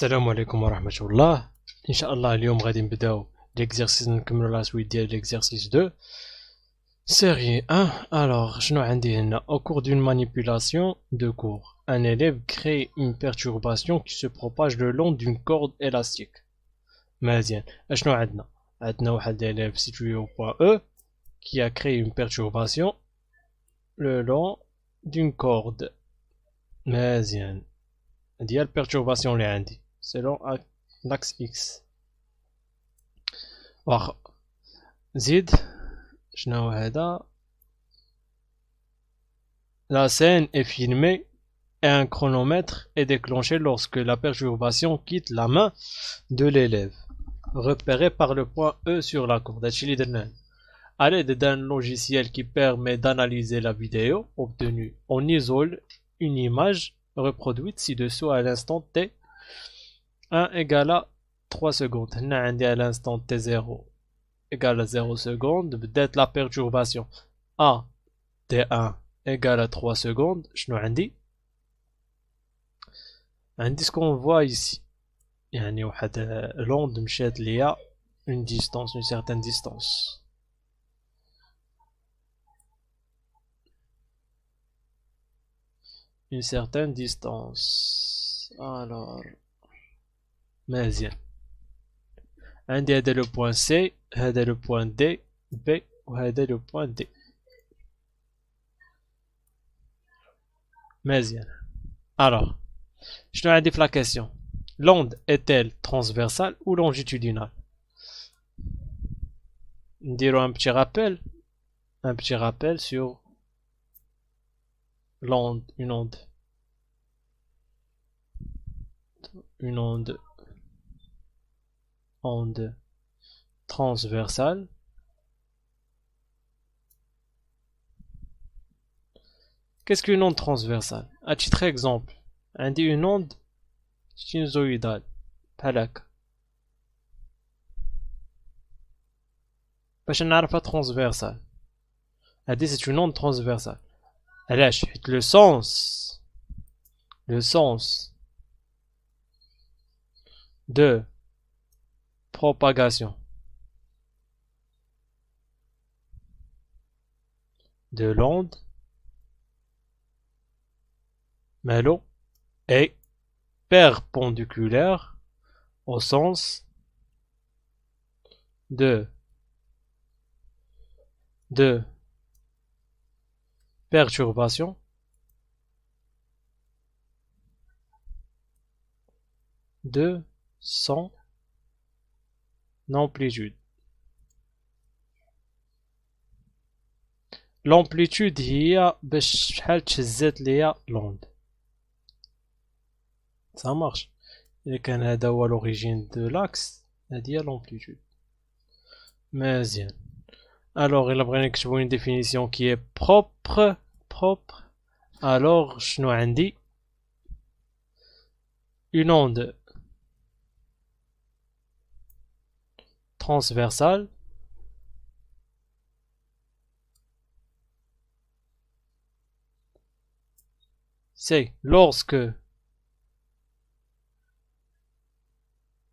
السلام عليكم ورحمة الله. إن شاء الله اليوم غادي نبداو l'exercice نكملو لا سويت ديال l'exercice 2 série 1. Alors شنو عندي هنا؟ Au cours d'une manipulation de cours, un élève crée une perturbation qui se propage le long d'une corde élastique. مزيان. اشنو عندنا؟ عندنا واحد élève situé au point E qui a créé une perturbation le long d'une corde. مزيان. ديال perturbation اللي عندي selon l'axe X. واخا زيد شنو هذا؟ La scène est filmée et un chronomètre est déclenché lorsque la perturbation quitte la main de l'élève, repéré par le point E sur la corde. À l'aide d'un logiciel qui permet d'analyser la vidéo obtenue, on isole une image reproduite ci-dessous à l'instant T. 1 égale à 3 secondes. هنا عندي à l'instant T0 égale à 0 secondes. بدات la perturbation A T1 égale à 3 secondes. شنو عندي؟ عندي ce qu'on voit ici. يعني واحد l'onde مشات ليا une distance, une certaine distance. Une certaine distance. Alors مزيان. عندي هذا le point C, هذا le point D, B وهذا le point D. مزيان. Alors شنو عندي في la question? L'onde est-elle transversale ou longitudinale? نديرو un petit rappel sur l'onde, une onde transversale. Qu'est-ce qu'une onde transversale? À titre exemple, on dit une onde sinusoïdale. باش نعرفها transversale. C'est une onde transversale. علاش؟ حيت le sens de propagation de l'onde Melo est perpendiculaire au sens de perturbation de son amplitude. L'amplitude هي باش شحال تهزات ليا l'onde. Ça marche. إذا كان هذا هو l'origine de l'axe, هذه هي l'amplitude. مزيان. Alors إلا بغينا نكتبو une définition qui est propre. Alors شنو عندي؟ Une onde transversale c'est lorsque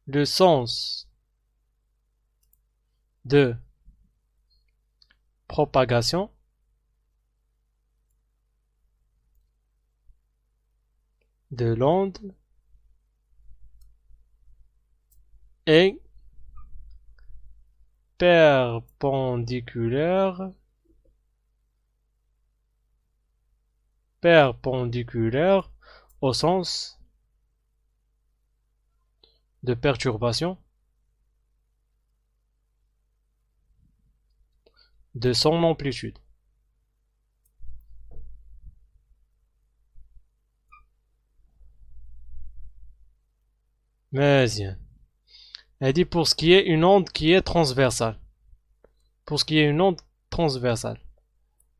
le sens de propagation de l'onde est perpendiculaire au sens de perturbation de son amplitude. مزيان. Elle dit pour ce qui est une onde qui est transversale. Pour ce qui est une onde transversale.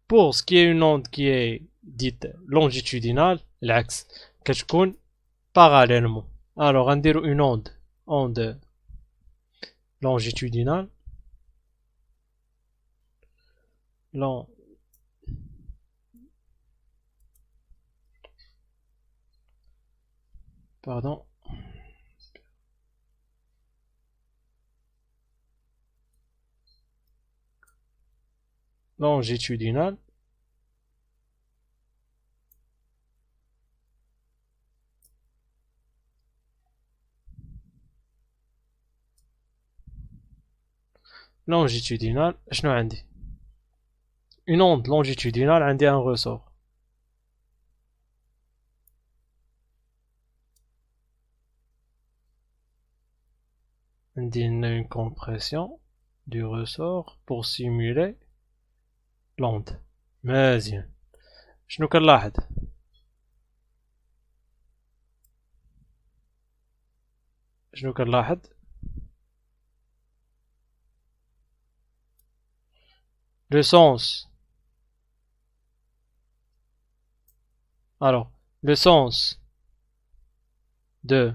Pour ce qui est une onde qui est dite longitudinale, l'axe كتكون parallèlement. Alors نديرو une onde longitudinale. Pardon. longitudinal شنو عندي une onde longitudinale عندي un ressort عندي une compression du ressort pour simuler l'onde مزيان شنو كنلاحظ le sens alors le sens de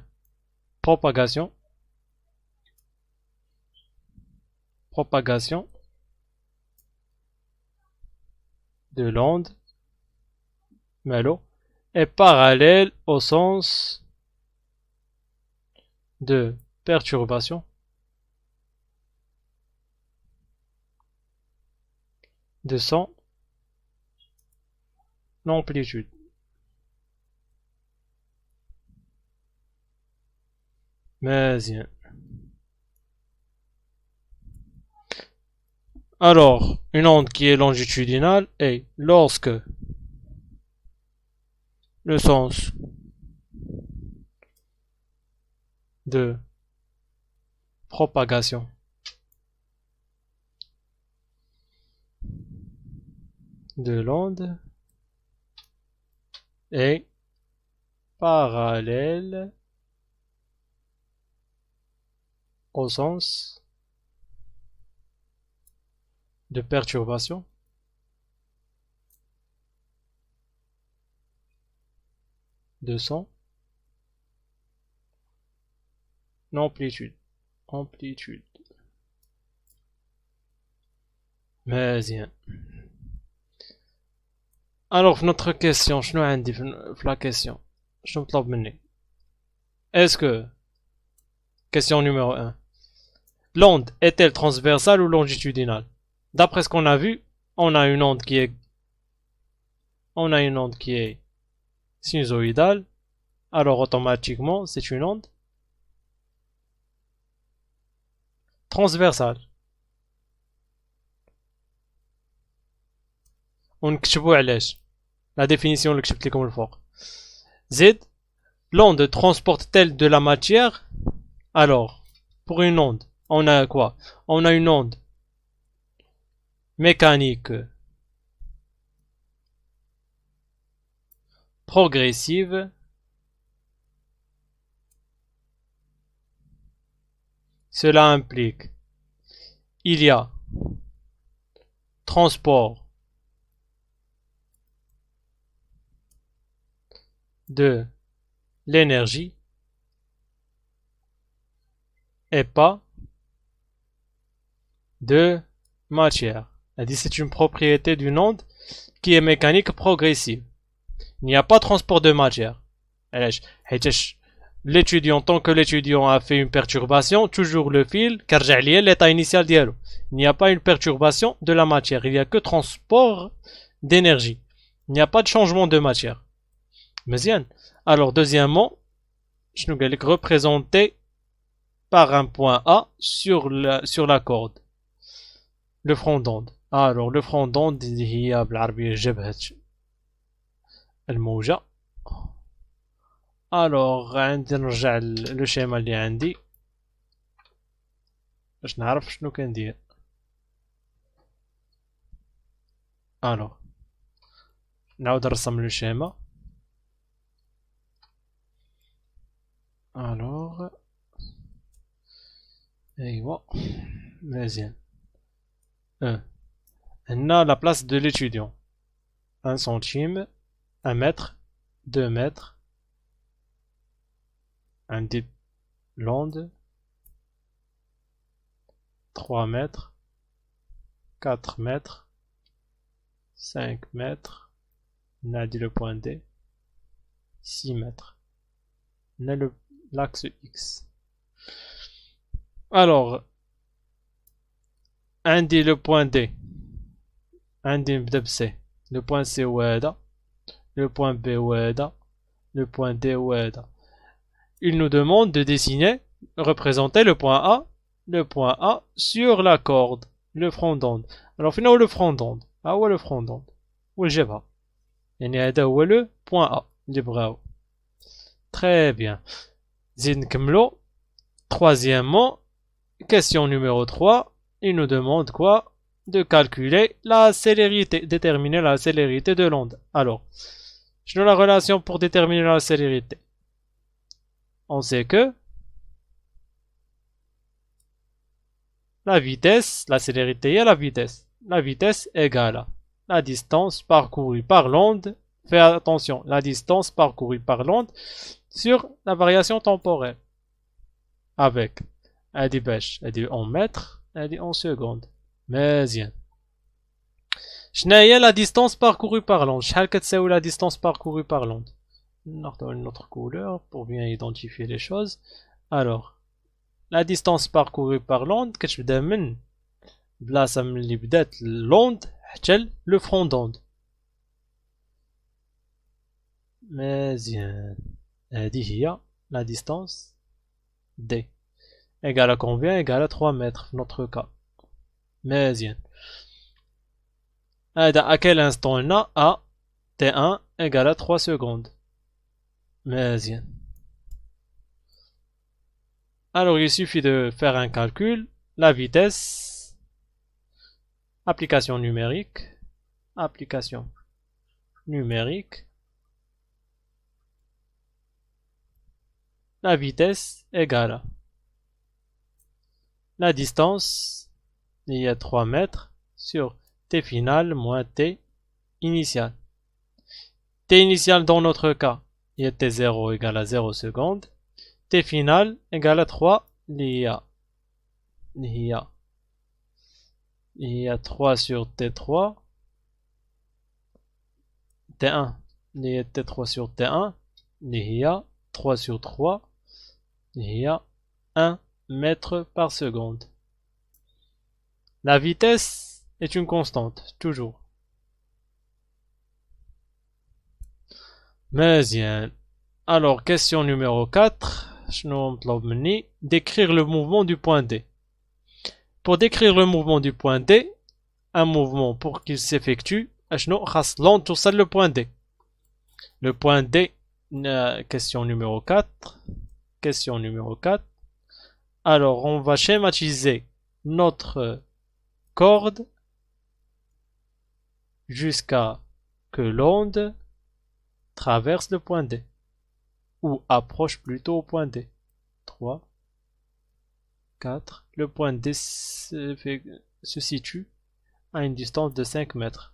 propagation de l'onde Malo est parallèle au sens de perturbation de son amplitude. مزيان. Alors, une onde qui est longitudinale est lorsque le sens de propagation de l'onde est parallèle au sens de perturbation de son amplitude. مزيان. Alors notre question شنو عندي في la question شنو مطلوب مني est-ce que question numéro 1 l'onde est-elle transversale ou longitudinale? D'après ce qu'on a vu, on a une onde qui est sinusoïdale, alors automatiquement c'est une onde transversale. ونكتبوا علاش la définition اللي كتبت لكم الفوق. Z, l'onde transporte-t-elle de la matière? Alors, pour une onde, on a quoi? On a une onde mécanique progressive cela implique il y a transport de l'énergie et pas de matière. C'est une propriété d'une onde qui est mécanique progressive. Il n'y a pas transport de matière. L'étudiant, tant que l'étudiant a fait une perturbation, toujours le fil, car j'ai l'état initial d'yalo. Il n'y a pas une perturbation de la matière. Il n'y a que transport d'énergie. Il n'y a pas de changement de matière. Mezien. Alors, deuxièmement, je nous vais représenter par un point A sur la corde. Le front d'onde. Alors, le front d'onde, هي بالعربية جبهة الموجة. Alors, عندي نرجع لو شيما اللي عندي باش نعرف شنو كندير. Alors, نعاود نرسم لو شيما. Alors, ايوا مزيان. On a la place de l'étudiant. 1 centime, 1 mètre, 2 mètres, un dip l'onde, 3 mètres, 4 mètres, 5 mètres, on a dit le point D, 6 mètres, on a l'axe X. Alors, on dit le point D, عندي نبدا ب C. Le point C هو هذا. Le point B هو هذا. Le point D هو هذا. Il nous demande de dessiner, représenter le point A sur la corde, le front d'onde. Alors finalement le front d'onde. Ah ouais le front d'onde. والجبهة. يعني هذا هو le point A اللي بغاو. Très bien. زيد نكملو. Troisièmement, question numéro 3, il nous demande quoi? De calculer la célérité, déterminer la célérité de l'onde. Alors, je donne la relation pour déterminer la célérité. On sait que la vitesse, la célérité et la vitesse égale à la distance parcourue par l'onde. Fais attention, la distance parcourue par l'onde sur la variation temporelle. Avec هادي باش هادي en mètres هادي en secondes. مزيان. شناهي la distance parcourue par l'onde؟ شحال كتساوي la distance parcourue par l'onde؟ ناخدو une autre couleur pour bien identifier les choses. Alors la distance parcourue par l'onde كتبدا من بلاصة من اللي بدات l'onde حتى le front d'onde. مزيان. هادي هي la distance D. Égale à combien? Égale à 3 mètres, notre cas. مزيان. À quel instant on a? À T1 égale à 3 secondes. مزيان. Alors il suffit de faire un calcul. La vitesse. Application numérique. Application numérique. La vitesse égale à la distance, il y a 3 mètres, sur T final moins T initial. T initial dans notre cas, il y a T0 égale à 0 secondes. T final égale à 3, il y a 3 sur T3. T1, il y a T3 sur T1. Il y a 3 sur 3. Il y a 1 mètre par seconde. La vitesse est une constante, toujours. مزيان. Alors, question numéro 4. شنو مطلوب مني؟ Décrire le mouvement du point D. Pour décrire le mouvement du point D, un mouvement pour qu'il s'effectue, شنو خاص l'onde توصل le point D. Le point D, question numéro 4. Question numéro 4. Alors, on va schématiser notre corde jusqu'à que l'onde traverse le point D, ou approche plutôt au point D. 3, 4. Le point D se situe à une distance de 5 mètres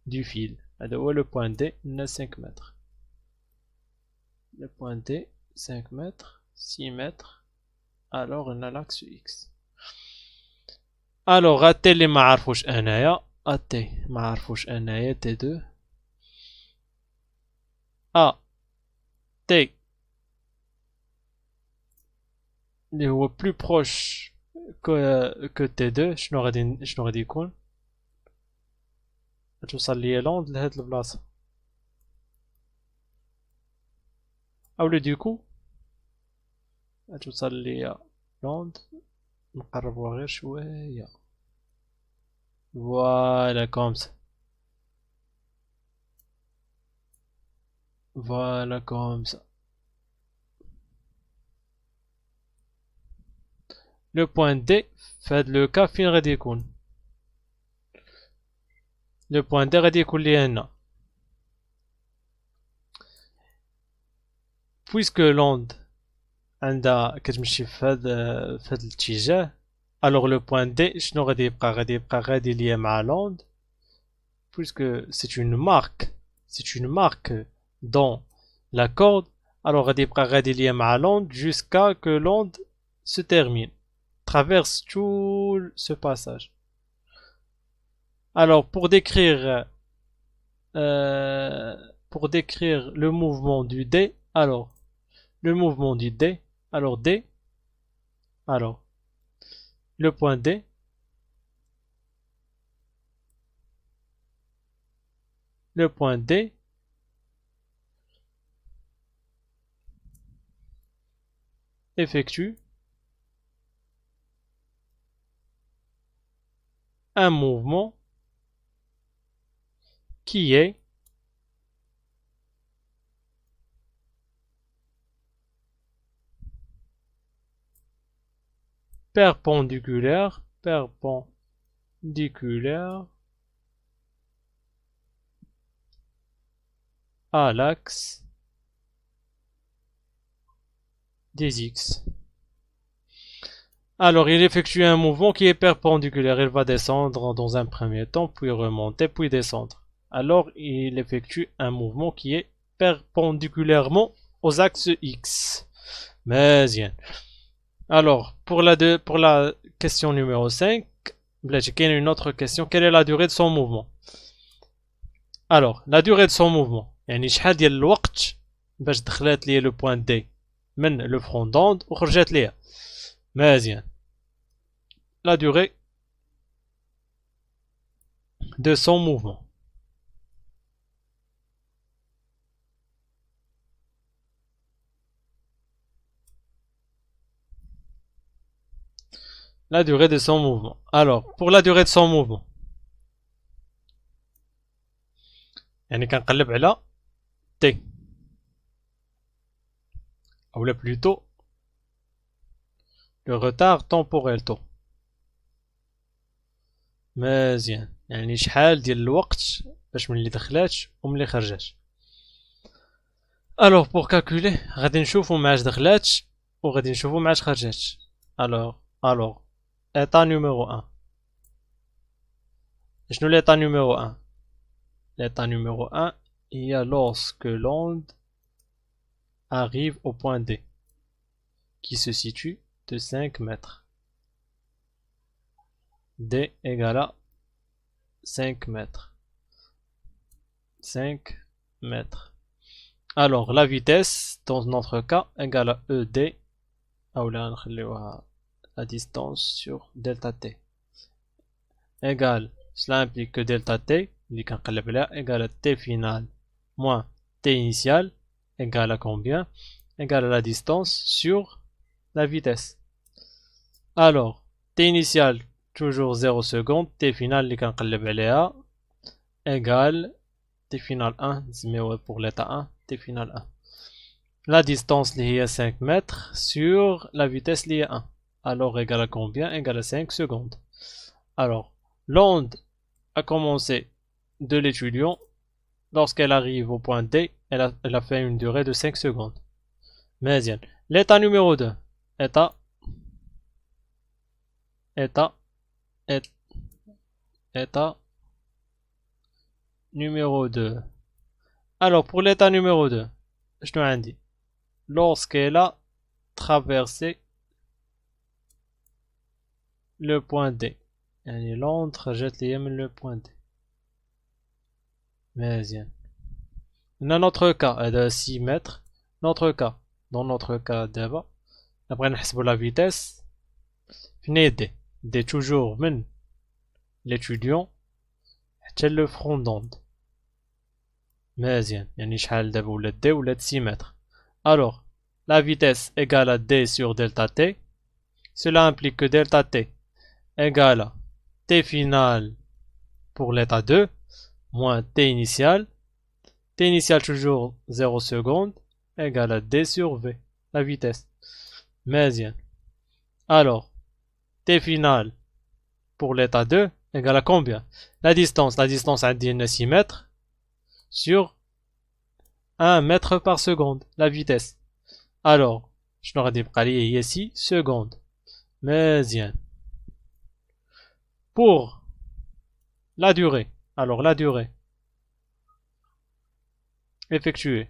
du fil. Alors, le point D, il a 5 mètres. Le point D, 5 mètres, 6 mètres. Alors on a l'axe X. Alors AT اللي ما عرفوش انايا AT ما عرفوش انايا T2 AT اللي هو plus proche que T2 شنو غادي يكون؟ توصل ليا لوند لهاد البلاصة او دوكو توصل ليا لوند نقربوها غير شوية. Voilà comme ça. Voilà comme ça. Le point D fait le cas فين غادي يكون؟ Le point D غادي يكون لي هنا. Puisque l'onde عندها كتمشي في هذا الاتجاه، alors le point D شنو غادي يبقى غادي ليا مع l'onde puisque c'est une marque dans la corde, alors غادي يبقى غادي ليا مع l'onde jusqu'à que l'onde se termine, traverse tout ce passage. Alors pour décrire le mouvement du D, alors le mouvement du D, alors D, alors le point D le point D effectue un mouvement qui est perpendiculaire à l'axe des X. Alors, il effectue un mouvement qui est perpendiculaire. Il va descendre dans un premier temps, puis remonter, puis descendre. Alors, il effectue un mouvement qui est perpendiculairement aux axes X. Mais bien. Alors, pour la question numéro 5, j'ai une autre question. Quelle est la durée de son mouvement? Alors, la durée de son mouvement. يعني شحال ديال الوقت باش دخلت لي لو بوين دي من لو فرون دوند وخرجت ليها. مزيان. La durée de son mouvement. La durée de son mouvement. Alors, pour la durée de son mouvement. يعني كنقلب على T. Ou là plutôt le retard temporel taux. مزيان. يعني شحال ديال الوقت باش من اللي دخلات ومن اللي خرجات. Alors pour calculer غادي نشوفوا معاش دخلات وغادي نشوفوا معاش خرجات. Alors état numéro 1. شنو l'état numéro 1? L'état numéro 1 il y a lorsque l'onde arrive au point D qui se situe de 5 mètres. D égale à 5 mètres. 5 mètres. Alors, la vitesse, dans notre cas, égale à ED. Ou là, la distance sur delta T. Égale, cela implique que delta T, égale à T final moins T initial, égale à combien? Égale à la distance sur la vitesse. Alors, T initial, toujours 0 secondes, T final, égale T final 1, pour l'état 1, T final 1. La distance liée à 5 mètres sur la vitesse liée à 1. Alors, égale à combien? Égale à 5 secondes. Alors, l'onde a commencé de l'étudiant. Lorsqu'elle arrive au point D, elle a fait une durée de 5 secondes. Mais bien. L'état numéro 2. État numéro 2. Alors, pour l'état numéro 2, je te dis, lorsqu'elle a traversé le point D, يعني l'onde rejette le point D. Mais bien. Dans notre cas, de 6 mètres, dans notre cas d'abord, après on la vitesse, D toujours من l'étudiant حتى le front d'onde. مزيان يعني شحال دابا ولات D ولات 6 mètres. Alors, la vitesse égale à D sur delta T. Cela implique que delta T égale à T final pour l'état 2 moins T initial. T initial toujours 0 secondes égale à D sur V, la vitesse. Mésien. Alors, T final pour l'état 2 égale à combien? La distance à 6 mètres sur 1 mètre par seconde, la vitesse. Alors, je n'aurais dit pas ici secondes. Mésien. Pour la durée, alors la durée effectuée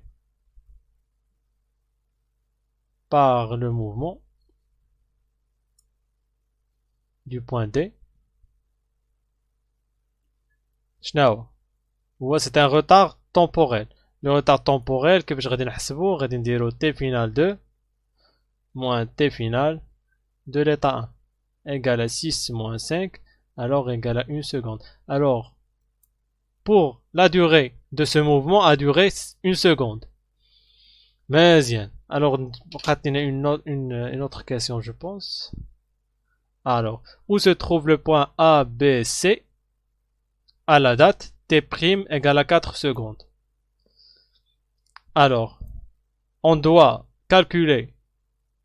par le mouvement du point D. C'est un retard temporel. Le retard temporel que je vais dire T final 2 moins T final de l'état 1 égale à 6 moins 5, alors égale à 1 seconde. Alors, pour la durée de ce mouvement a duré 1 seconde. مزيان. Alors, une autre question, je pense. Alors, où se trouve le point A, B, C à la date T' égale à 4 secondes? Alors, on doit calculer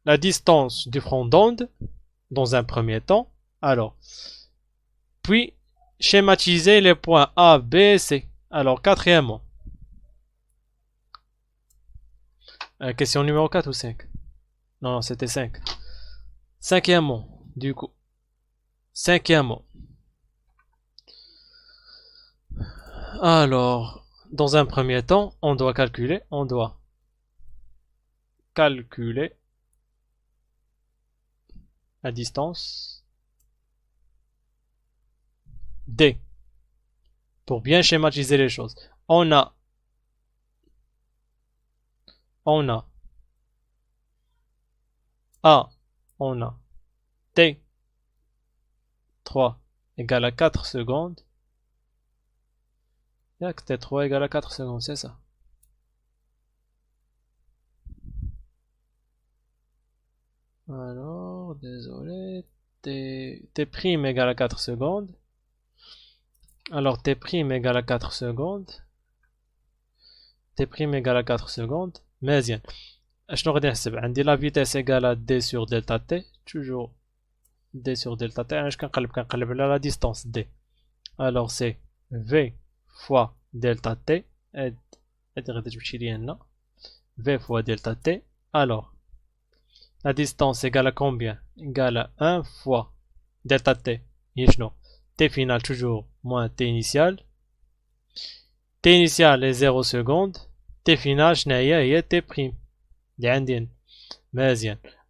la distance du front d'onde dans un premier temps. Alors, puis schématiser les points A, B, C. Alors, quatrièmement. Question numéro 4 ou 5? Non, c'était 5. Cinquièmement, du coup. Cinquièmement. Alors, dans un premier temps, on doit calculer la distance D. Pour bien schématiser les choses. On a A, on a T 3 égale à 4 secondes. Il y a que T3 égale à 4 secondes, c'est ça. Alors, désolé, T' égale à 4 secondes. Alors, T' égale à 4 secondes. T' égale à 4 secondes. مزيان. اشنو غادي نحسب؟ عندي la vitesse égale à D sur delta T. Toujours D sur delta T. علاش كنقلب على la distance D. Alors, c'est V fois delta T. هادي غادي تمشي لي هنا. V fois delta T. Alors, la distance égale à combien? Égale à 1 fois delta T. T final toujours moins T initial. T initial est 0 secondes. T final هي T prime.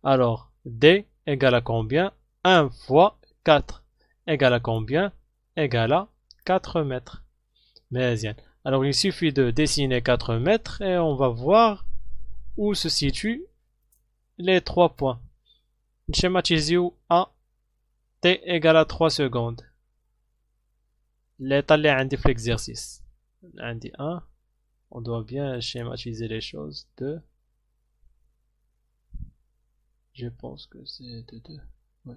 Alors, D égale à combien? 1 fois 4 égale à combien? Égale à 4 mètres. Alors, il suffit de dessiner 4 mètres et on va voir où se situent les 3 points. Schématisez A, T égale à 3 secondes. L'état est عندي في l'exercice. عندي 1. On doit bien schématiser les choses. 2. Je pense que c'est de 2. Ouais.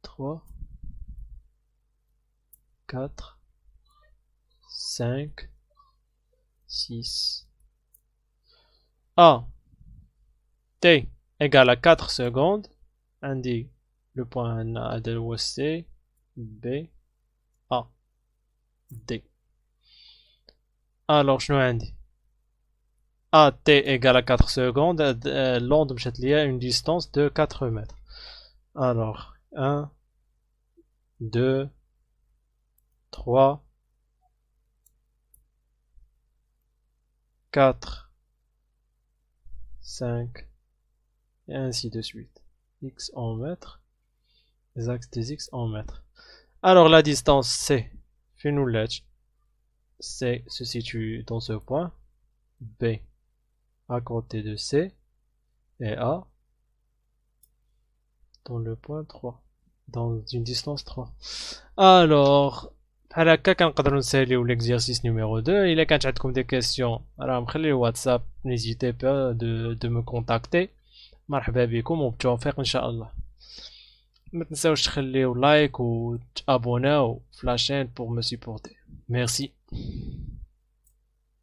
3. 4. 5. 6. A. T égale à 4 secondes. Indique le point A de C. B. A. D. Alors, je nous dis AT égale à 4 secondes. L'onde مشات ليا une distance de 4 mètres. Alors, 1, 2, 3, 4, 5, et ainsi de suite. X en mètres. Les axes des X en mètres. Alors, la distance C, C se situe dans ce point. B à côté de C. Et A dans le point 3. Dans une distance 3. Alors, بحال هكا كنقدروا نساليو l'exercice numéro 2. إلا كانت عندكم des questions راه مخلي الواتساب. N'hésitez pas de me contacter. مرحبا بكم وبالتوفيق إن شاء الله. ما تنساوش تخليو لايك وتابوناو في لاشين pour me supporter. Merci.